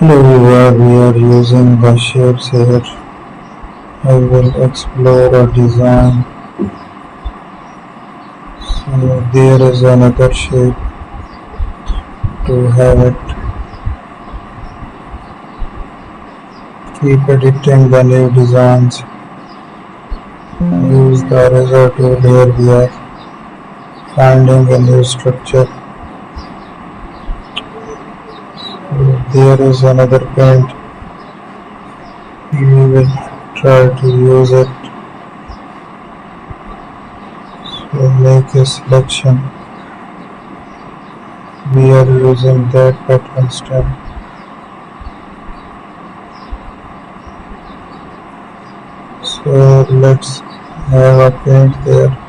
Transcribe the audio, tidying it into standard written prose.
Hello viewer, we are using the shapes here. I will explore a design. So there is another shape to have it. Keep editing the new designs. Use the eraser tool. Here we are finding a new structure. So there is another paint. We will try to use it. So make a selection. We are using that pattern stem. So let's have a paint there.